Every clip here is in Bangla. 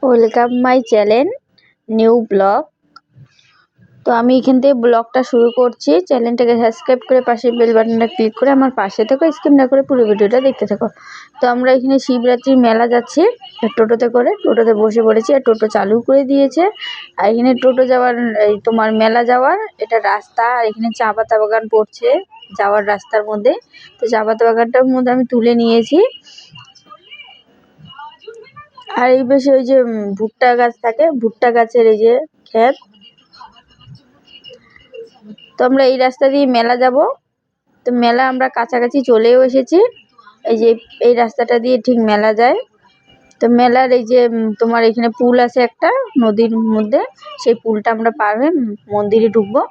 Welcome my channel new blog. তো আমি এখান থেকে ব্লগটা শুরু করছি। চ্যানেলটাকে সাবস্ক্রাইব করে পাশে বেল বাটনটা ক্লিক করে আমার পাশে থেকো, স্কিপ না করে পুরো ভিডিওটা দেখতে থাকো। তো আমরা এখানে শিবরাত্রির মেলা যাচ্ছি টোটোতে করে, টোটোতে বসে পড়েছি আর টোটো চালু করে দিয়েছে। আর এখানে টোটো যাওয়ার এই তোমার মেলা যাওয়ার এটা রাস্তা, আর এখানে চা পাতা বাগান পড়ছে যাওয়ার রাস্তার মধ্যে। তো চা পাতা বাগানটার মধ্যে আমি তুলে নিয়েছি। আর এই পাশে ওই যে ভুট্টা গাছ থাকে, ভুট্টা গাছের এই যে ক্ষেত। তো আমরা এই রাস্তা দিয়ে মেলা যাব। তো মেলা আমরা কাছাকাছি চলেও এসেছি। এই যে এই রাস্তাটা দিয়ে ঠিক মেলা যায়। তো মেলার এই যে তোমার এখানে পুল আছে একটা নদীর মধ্যে, সেই পুলটা আমরা পার হয়ে মন্দিরে ঢুকবো।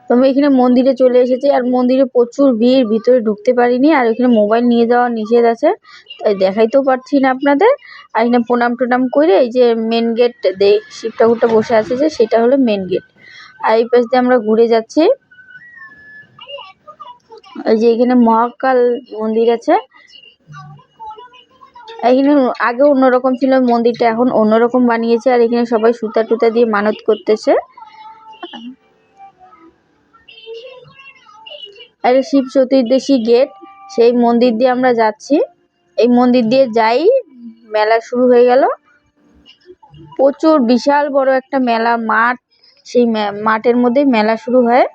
তো আমি এখানে মন্দিরে চলে এসেছি, আর মন্দিরে প্রচুর ভিড়, ভিতরে ঢুকতে পারিনি। আর এখানে মোবাইল নিয়ে যাওয়া নিষেধ আছে, তাই দেখাইতেও পারছি না আপনাদের। আর এখানে প্রণাম টনাম করে এই যে মেন গেট শিব ঠাকুরটা বসে আছে যে সেটা হলো মেন গেট। আর এই পাশ দিয়ে আমরা ঘুরে যাচ্ছি। এই যে এখানে মহাকাল মন্দির আছে। এখানে আগে অন্যরকম ছিল মন্দিরটা, এখন অন্যরকম বানিয়েছে। আর এখানে সবাই সুতা টুতা দিয়ে মানত করতেছে। আর শিব চতুর্দশী গেট, সেই মন্দির দিয়ে আমরা যাচ্ছি। এই মন্দির দিয়ে যাই, মেলা শুরু হয়ে গেল। প্রচুর বিশাল বড় একটা মেলা মাঠ, সেই মাঠের মধ্যে মেলা শুরু হয়।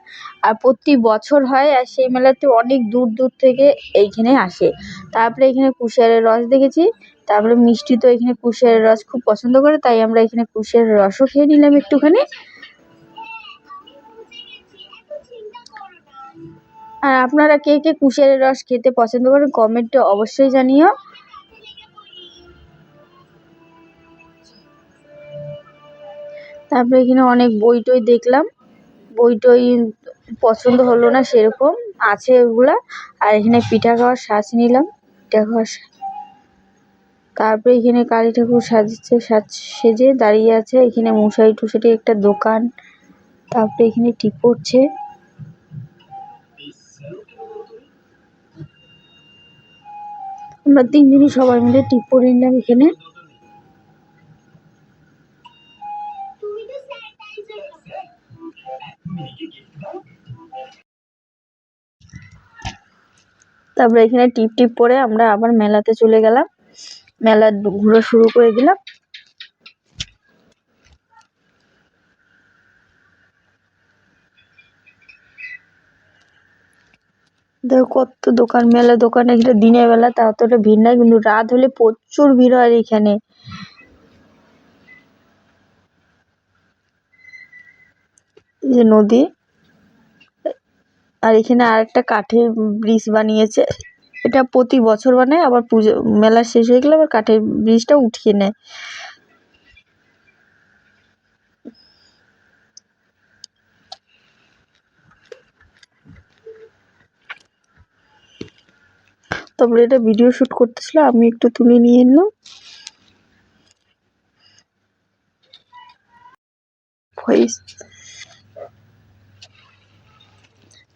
আর প্রতি বছর হয়, আর সেই মেলাতে অনেক দূর দূর থেকে এইখানে আসে। তারপরে এখানে কুশিয়ারের রস দেখেছি। তারপরে মিষ্টি তো এখানে কুশিয়ারের রস খুব পছন্দ করে, তাই আমরা এখানে কুশিয়ারের রসও খেয়ে নিলাম একটুখানি। আর আপনারা কে কে কুশিয়ারের রস খেতে পছন্দ করেন কমেন্টে অবশ্যই জানিও। তারপরে এখানে অনেক বই টই দেখলাম, বই টই পছন্দ হলো না সেরকম আছে ওগুলা। আর এখানে পিঠা খাওয়ার শ্বাস নিলাম, পিঠা খাওয়ার। তারপরে এখানে কালী ঠাকুর সাজছে, সেজে দাঁড়িয়ে আছে। এখানে মশারি টুসারি একটা দোকান। তারপরে এখানে টিপ পড়ছে। আমরা তিনজনই সবাই মিলে টিপ পরে নিলাম এখানে। তারপরে এখানে টিপ টিপ পরে আমরা আবার মেলাতে চলে গেলাম, মেলা ঘুরে শুরু করে দিলাম। দেখো কত দোকান, মেলা দোকান। এখানে দিনের বেলা তা অতটা ভিড় নাই, কিন্তু রাত হলে প্রচুর ভিড় হয় এখানে। যে নদী, আর এখানে আর একটা কাঠের ব্রিজ বানিয়েছে। এটা প্রতি বছর বানায়, আবার পুজো মেলা শেষ হয়ে গেলে আবার কাঠের ব্রিজটা উঠিয়ে নেয়। তারপরে এটা ভিডিও শুট করতেছিল, আমি একটু তুলে নিয়ে এলাম।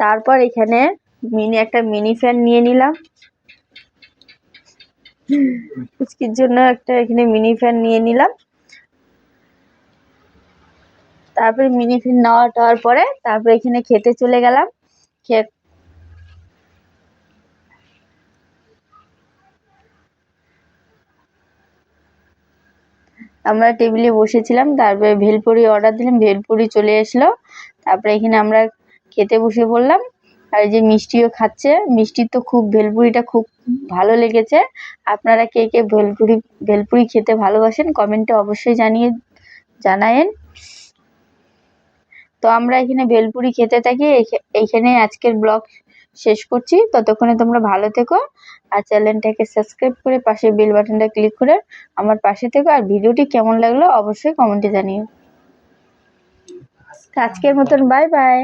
তারপর এখানে একটা মিনি ফ্যান নিয়ে নিলাম পুচকির জন্য, একটা এখানে মিনি ফ্যান নিয়ে নিলাম। তারপরে মিনি ফ্যান নেওয়ার পরে তারপরে এখানে খেতে চলে গেলাম। আমরা টেবিলে বসেছিলাম, তারপরে ভেলপুরি অর্ডার দিলাম, ভেলপুরি চলে আসলো। তারপরে এখানে আমরা খেতে বসে পড়লাম। আর এই যে মিষ্টিও খাচ্ছে, মিষ্টির তো খুব ভেলপুরিটা খুব ভালো লেগেছে। আপনারা কে কে ভেলপুরি খেতে ভালোবাসেন কমেন্টে অবশ্যই জানায়েন। তো আমরা এখানে ভেলপুরি খেতে থাকি। এইখানে আজকের ব্লগ শেষ করছি। ততক্ষণে তোমরা ভালো থেকো, আর চ্যানেলটাকে সাবস্ক্রাইব করে পাশে বেল বাটনটা ক্লিক করে আমার পাশে থেকো। আর ভিডিওটি কেমন লাগলো অবশ্যই কমেন্টে জানিও। আজকের মতন বাই বাই।